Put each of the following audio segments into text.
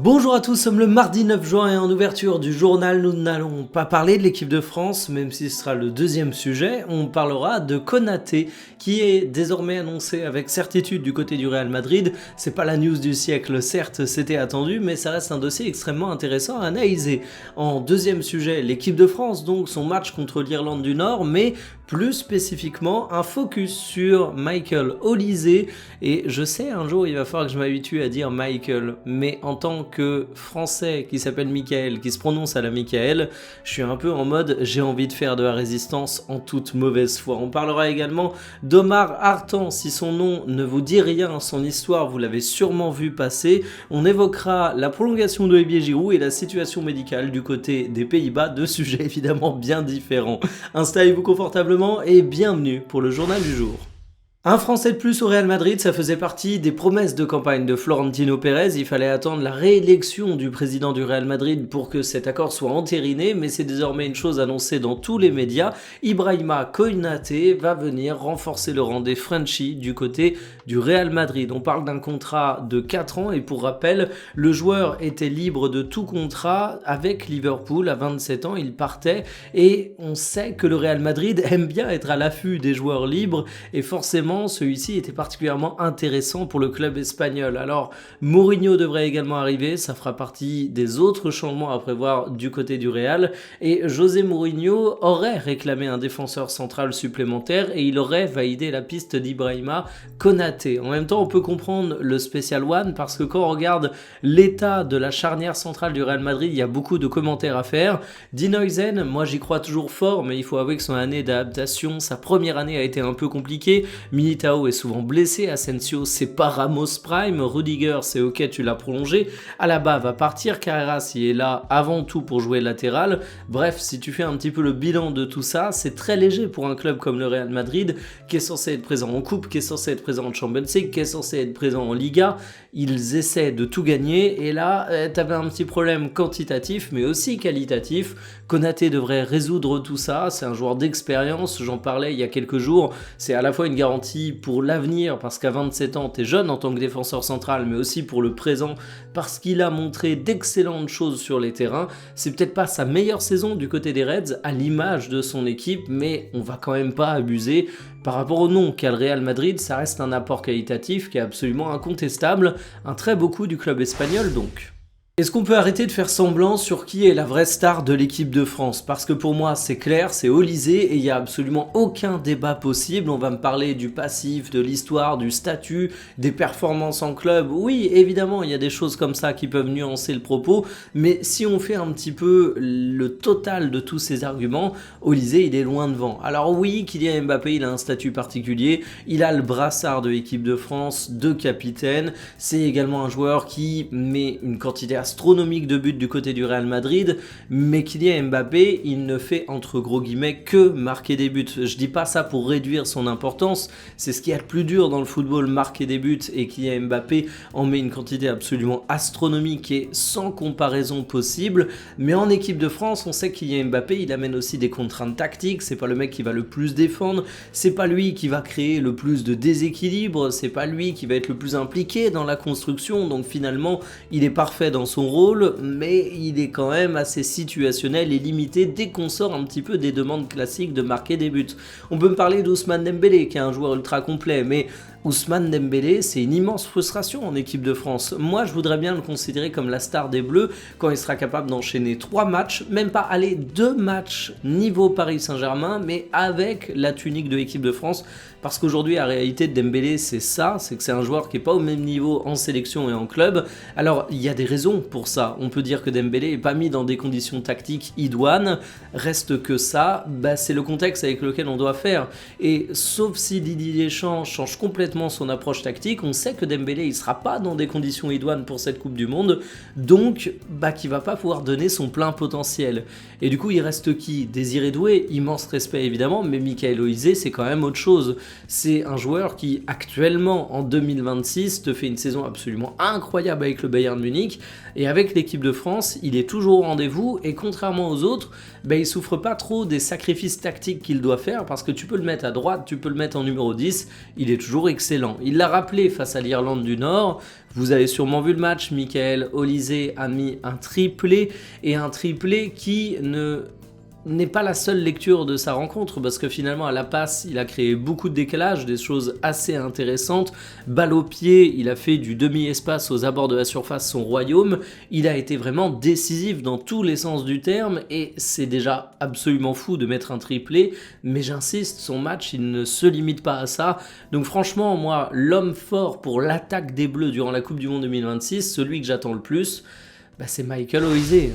Bonjour à tous, nous sommes le mardi 9 juin et en ouverture du journal, nous n'allons pas parler de l'équipe de France, même si ce sera le deuxième sujet, on parlera de Konaté, qui est désormais annoncé avec certitude du côté du Real Madrid. C'est pas la news du siècle, certes c'était attendu, mais ça reste un dossier extrêmement intéressant à analyser. En deuxième sujet, l'équipe de France, donc son match contre l'Irlande du Nord, mais plus spécifiquement un focus sur Michael Olise, et je sais un jour il va falloir que je m'habitue à dire Michael, mais en tant que français qui s'appelle Michael, qui se prononce à la Michael, je suis un peu en mode j'ai envie de faire de la résistance en toute mauvaise foi. On parlera également d'Omar Hartan, si son nom ne vous dit rien, son histoire vous l'avez sûrement vu passer. On évoquera la prolongation de Olivier Giroud et la situation médicale du côté des Pays-Bas, deux sujets évidemment bien différents. Installez-vous confortablement et bienvenue pour le journal du jour. Un Français de plus au Real Madrid, ça faisait partie des promesses de campagne de Florentino Pérez. Il fallait attendre la réélection du président du Real Madrid pour que cet accord soit entériné, mais c'est désormais une chose annoncée dans tous les médias. Ibrahima Konaté va venir renforcer le rang des Frenchies du côté du Real Madrid. On parle d'un contrat de 4 ans et pour rappel, le joueur était libre de tout contrat avec Liverpool. À 27 ans, il partait et on sait que le Real Madrid aime bien être à l'affût des joueurs libres et forcément celui-ci était particulièrement intéressant pour le club espagnol. Alors Mourinho devrait également arriver, ça fera partie des autres changements à prévoir du côté du Real, et José Mourinho aurait réclamé un défenseur central supplémentaire et il aurait validé la piste d'Ibrahima Konaté. En même temps, on peut comprendre le Special One parce que quand on regarde l'état de la charnière centrale du Real Madrid, il y a beaucoup de commentaires à faire. Dean Huijsen, moi j'y crois toujours fort, mais il faut avouer que son année d'adaptation, sa première année a été un peu compliquée. Militao est souvent blessé, Asensio c'est pas Ramos Prime, Rudiger c'est ok tu l'as prolongé, Alaba va partir, Carreras il est là avant tout pour jouer latéral. Bref, si tu fais un petit peu le bilan de tout ça, c'est très léger pour un club comme le Real Madrid qui est censé être présent en Coupe, qui est censé être présent en Champions League, qui est censé être présent en Liga. Ils essaient de tout gagner et là t'avais un petit problème quantitatif mais aussi qualitatif. Konaté devrait résoudre tout ça, c'est un joueur d'expérience, j'en parlais il y a quelques jours, c'est à la fois une garantie pour l'avenir parce qu'à 27 ans t'es jeune en tant que défenseur central, mais aussi pour le présent parce qu'il a montré d'excellentes choses sur les terrains. C'est peut-être pas sa meilleure saison du côté des Reds à l'image de son équipe, mais on va quand même pas abuser. Par rapport au nom qu'a le Real Madrid, ça reste un apport qualitatif qui est absolument incontestable, un très beau coup du club espagnol donc. Est-ce qu'on peut arrêter de faire semblant sur qui est la vraie star de l'équipe de France? Parce que pour moi c'est clair, c'est Olise et il n'y a absolument aucun débat possible. On va me parler du passif, de l'histoire, du statut, des performances en club. Oui, évidemment, il y a des choses comme ça qui peuvent nuancer le propos, mais si on fait un petit peu le total de tous ces arguments, Olise il est loin devant. Alors oui, Kylian Mbappé il a un statut particulier, il a le brassard de l'équipe de France, de capitaine, c'est également un joueur qui met une quantité astronomique de buts du côté du Real Madrid, mais Kylian Mbappé, il ne fait entre gros guillemets que marquer des buts. Je dis pas ça pour réduire son importance, c'est ce qu'il y a de plus dur dans le football, marquer des buts, et Kylian Mbappé en met une quantité absolument astronomique et sans comparaison possible. Mais en équipe de France, on sait que Kylian Mbappé, il amène aussi des contraintes tactiques, c'est pas le mec qui va le plus défendre, c'est pas lui qui va créer le plus de déséquilibre, c'est pas lui qui va être le plus impliqué dans la construction, donc finalement, il est parfait dans son rôle, mais il est quand même assez situationnel et limité dès qu'on sort un petit peu des demandes classiques de marquer des buts. On peut me parler d'Ousmane Dembélé qui est un joueur ultra complet, mais Ousmane Dembélé, c'est une immense frustration en équipe de France. Moi, je voudrais bien le considérer comme la star des Bleus quand il sera capable d'enchaîner 3 matchs, même pas aller 2 matchs niveau Paris Saint-Germain, mais avec la tunique de l'équipe de France. Parce qu'aujourd'hui, la réalité de Dembélé, c'est ça, c'est que c'est un joueur qui n'est pas au même niveau en sélection et en club. Alors, il y a des raisons pour ça. On peut dire que Dembélé n'est pas mis dans des conditions tactiques idoines. Reste que ça, c'est le contexte avec lequel on doit faire. Et sauf si Didier Deschamps change complètement son approche tactique, on sait que Dembélé, il ne sera pas dans des conditions idoines pour cette Coupe du Monde. Donc, qu'il ne va pas pouvoir donner son plein potentiel. Et du coup, il reste qui? Désiré Doué, immense respect évidemment, mais Michael Olise, c'est quand même autre chose. C'est un joueur qui, actuellement, en 2026, te fait une saison absolument incroyable avec le Bayern Munich. Et avec l'équipe de France, il est toujours au rendez-vous. Et contrairement aux autres, il souffre pas trop des sacrifices tactiques qu'il doit faire parce que tu peux le mettre à droite, tu peux le mettre en numéro 10. Il est toujours excellent excellent. Il l'a rappelé face à l'Irlande du Nord. Vous avez sûrement vu le match, Michael Olise a mis un triplé, et un triplé qui n'est pas la seule lecture de sa rencontre, parce que finalement à la passe il a créé beaucoup de décalage, des choses assez intéressantes. Balle au pied, il a fait du demi-espace aux abords de la surface son royaume. Il a été vraiment décisif dans tous les sens du terme, et c'est déjà absolument fou de mettre un triplé, mais j'insiste, son match il ne se limite pas à ça. Donc franchement, moi, l'homme fort pour l'attaque des Bleus durant la Coupe du Monde 2026, celui que j'attends le plus, c'est Michael Olise.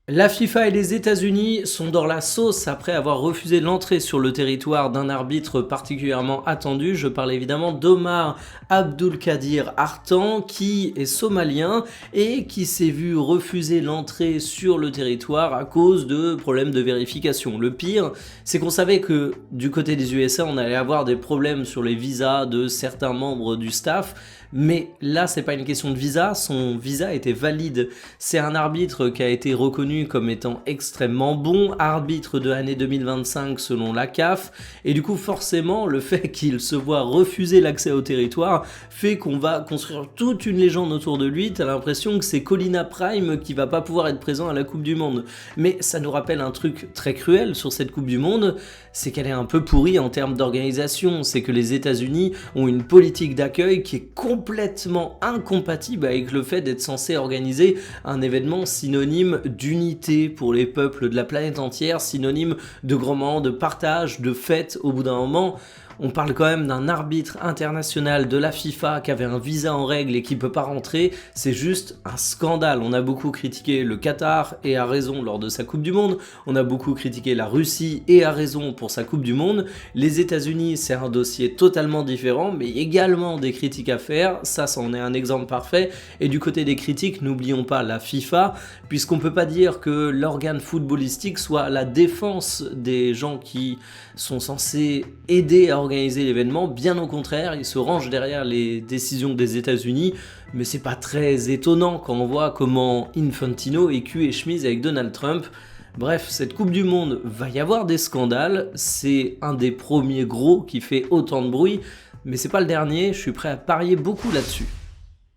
La FIFA et les États-Unis sont dans la sauce après avoir refusé l'entrée sur le territoire d'un arbitre particulièrement attendu. Je parle évidemment d'Omar Abdulkadir Artan, qui est somalien et qui s'est vu refuser l'entrée sur le territoire à cause de problèmes de vérification. Le pire, c'est qu'on savait que du côté des USA, on allait avoir des problèmes sur les visas de certains membres du staff. Mais là, c'est pas une question de visa, son visa était valide. C'est un arbitre qui a été reconnu comme étant extrêmement bon, arbitre de l'année 2025 selon la CAF, et du coup forcément le fait qu'il se voit refuser l'accès au territoire fait qu'on va construire toute une légende autour de lui. T'as l'impression que c'est Colina Prime qui va pas pouvoir être présent à la Coupe du Monde. Mais ça nous rappelle un truc très cruel sur cette Coupe du Monde, c'est qu'elle est un peu pourrie en termes d'organisation. C'est que les États-Unis ont une politique d'accueil qui est complètement incompatible avec le fait d'être censé organiser un événement synonyme d'unité pour les peuples de la planète entière, synonyme de grands moments de partage, de fête. Au bout d'un moment, on parle quand même d'un arbitre international de la FIFA qui avait un visa en règle et qui peut pas rentrer. C'est juste un scandale. On a beaucoup critiqué le Qatar, et à raison, lors de sa Coupe du Monde. On a beaucoup critiqué la Russie, et à raison, pour sa Coupe du Monde. Les États-Unis, c'est un dossier totalement différent, mais également des critiques à faire. Ça, c'en est un exemple parfait. Et du côté des critiques, n'oublions pas la FIFA, puisqu'on peut pas dire que l'organe footballistique soit la défense des gens qui sont censés aider à organiser l'événement. Bien au contraire, ils se rangent derrière les décisions des États-Unis, mais c'est pas très étonnant quand on voit comment Infantino est cul et chemise avec Donald Trump. Bref, cette Coupe du Monde, va y avoir des scandales, c'est un des premiers gros qui fait autant de bruit, mais c'est pas le dernier, je suis prêt à parier beaucoup là-dessus.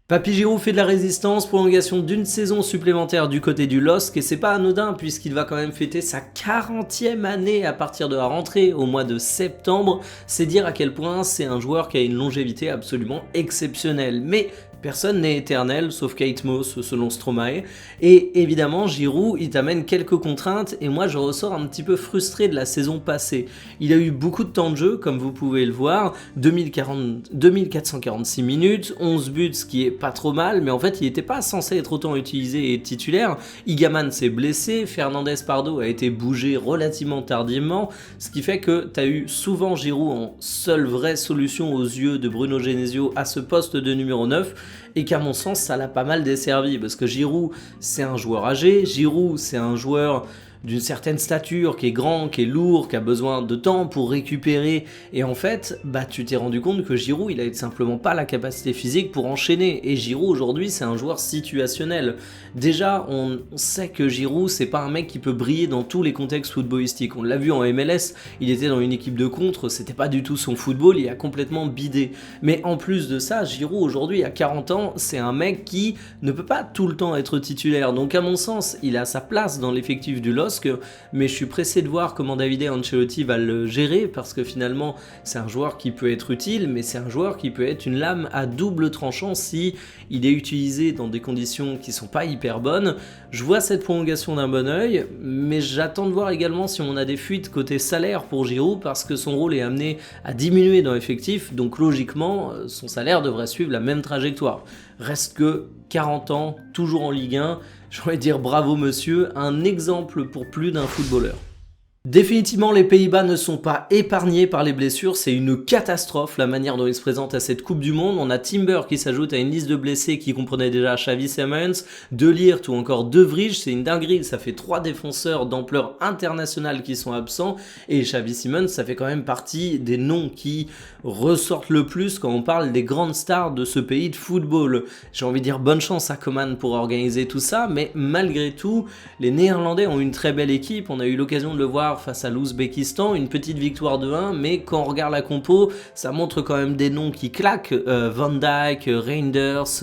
Papy Giroud fait de la résistance, prolongation d'une saison supplémentaire du côté du LOSC, et c'est pas anodin puisqu'il va quand même fêter sa 40e année à partir de la rentrée au mois de septembre. C'est dire à quel point c'est un joueur qui a une longévité absolument exceptionnelle. Mais personne n'est éternel, sauf Kate Moss selon Stromae. Et évidemment, Giroud, il t'amène quelques contraintes, et moi je ressors un petit peu frustré de la saison passée. Il a eu beaucoup de temps de jeu, comme vous pouvez le voir, 2446 minutes, 11 buts, ce qui est pas trop mal, mais en fait il n'était pas censé être autant utilisé et titulaire. Igaman s'est blessé, Fernandez Pardo a été bougé relativement tardivement, ce qui fait que tu as eu souvent Giroud en seule vraie solution aux yeux de Bruno Genesio à ce poste de numéro 9, et qu'à mon sens ça l'a pas mal desservi, parce que Giroud c'est un joueur âgé, Giroud c'est un joueur d'une certaine stature, qui est grand, qui est lourd, qui a besoin de temps pour récupérer, et en fait, tu t'es rendu compte que Giroud, il a simplement pas la capacité physique pour enchaîner, et Giroud aujourd'hui, c'est un joueur situationnel. Déjà, on sait que Giroud, c'est pas un mec qui peut briller dans tous les contextes footballistiques. On l'a vu en MLS, il était dans une équipe de contre, c'était pas du tout son football, il a complètement bidé. Mais en plus de ça, Giroud aujourd'hui, à 40 ans, c'est un mec qui ne peut pas tout le temps être titulaire, donc à mon sens, il a sa place dans l'effectif du LOSC, mais je suis pressé de voir comment Davide Ancelotti va le gérer, parce que finalement c'est un joueur qui peut être utile, mais c'est un joueur qui peut être une lame à double tranchant si il est utilisé dans des conditions qui sont pas hyper bonnes. Je vois cette prolongation d'un bon oeil, mais j'attends de voir également si on a des fuites côté salaire pour Giroud, parce que son rôle est amené à diminuer dans l'effectif, donc logiquement son salaire devrait suivre la même trajectoire. Reste que 40 ans, toujours en Ligue 1, j'ai envie de dire bravo monsieur, un exemple pour plus d'un footballeur. Définitivement, les Pays-Bas ne sont pas épargnés par les blessures, c'est une catastrophe la manière dont ils se présentent à cette Coupe du Monde. On a Timber qui s'ajoute à une liste de blessés qui comprenait déjà Xavi Simons, De Ligt ou encore De Vrij, c'est une dinguerie, ça fait 3 défenseurs d'ampleur internationale qui sont absents, et Xavi Simons, ça fait quand même partie des noms qui ressortent le plus quand on parle des grandes stars de ce pays de football. J'ai envie de dire bonne chance à Coman pour organiser tout ça, mais malgré tout, les Néerlandais ont une très belle équipe, on a eu l'occasion de le voir victoire face à l'Ouzbékistan, une petite victoire de 1, mais quand on regarde la compo, ça montre quand même des noms qui claquent. Van Dijk, Reinders,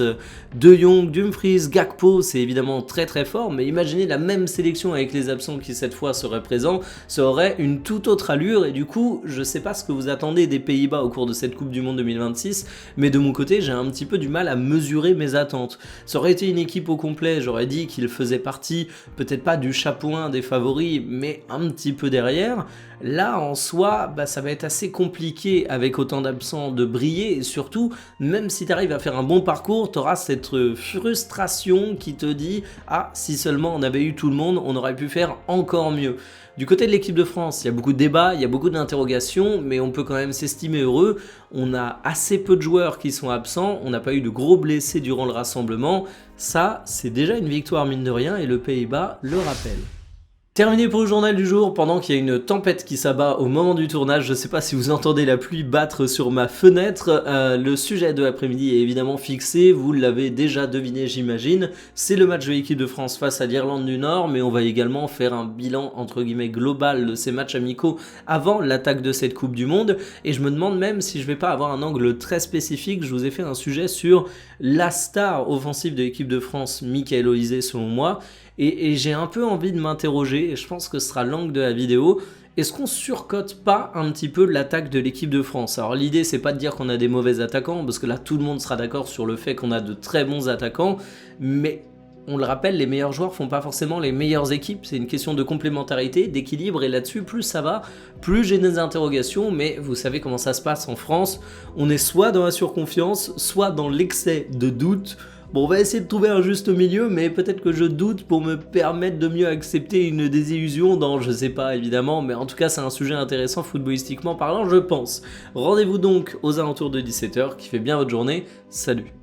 De Jong, Dumfries, Gakpo, c'est évidemment très très fort, mais imaginez la même sélection avec les absents qui cette fois seraient présents, ça aurait une toute autre allure, et du coup, je sais pas ce que vous attendez des Pays-Bas au cours de cette Coupe du Monde 2026, mais de mon côté, j'ai un petit peu du mal à mesurer mes attentes. Ça aurait été une équipe au complet, j'aurais dit qu'il faisait partie, peut-être pas du chapeau 1 des favoris, mais un petit peu derrière. Là, en soi, ça va être assez compliqué avec autant d'absents de briller, et surtout, même si tu arrives à faire un bon parcours, tu auras cette frustration qui te dit « Ah, si seulement on avait eu tout le monde, on aurait pu faire encore mieux ». Du côté de l'équipe de France, il y a beaucoup de débats, il y a beaucoup d'interrogations, mais on peut quand même s'estimer heureux. On a assez peu de joueurs qui sont absents, on n'a pas eu de gros blessés durant le rassemblement. Ça, c'est déjà une victoire mine de rien et le Pays-Bas le rappelle. Terminé pour le journal du jour, pendant qu'il y a une tempête qui s'abat au moment du tournage, je sais pas si vous entendez la pluie battre sur ma fenêtre, le sujet de l'après-midi est évidemment fixé, vous l'avez déjà deviné j'imagine, c'est le match de l'équipe de France face à l'Irlande du Nord, mais on va également faire un bilan entre guillemets global de ces matchs amicaux avant l'attaque de cette Coupe du Monde, et je me demande même si je vais pas avoir un angle très spécifique. Je vous ai fait un sujet sur la star offensive de l'équipe de France, Michael Olise selon moi, et j'ai un peu envie de m'interroger, et je pense que ce sera l'angle de la vidéo. Est-ce qu'on surcote pas un petit peu l'attaque de l'équipe de France? Alors l'idée c'est pas de dire qu'on a des mauvais attaquants, parce que là tout le monde sera d'accord sur le fait qu'on a de très bons attaquants, mais on le rappelle, les meilleurs joueurs font pas forcément les meilleures équipes, c'est une question de complémentarité, d'équilibre, et là-dessus plus ça va, plus j'ai des interrogations, mais vous savez comment ça se passe en France, on est soit dans la surconfiance, soit dans l'excès de doute. Bon, on va essayer de trouver un juste milieu, mais peut-être que je doute pour me permettre de mieux accepter une désillusion dans, je sais pas évidemment, mais en tout cas c'est un sujet intéressant footballistiquement parlant, je pense. Rendez-vous donc aux alentours de 17 h, qui fait bien votre journée, salut.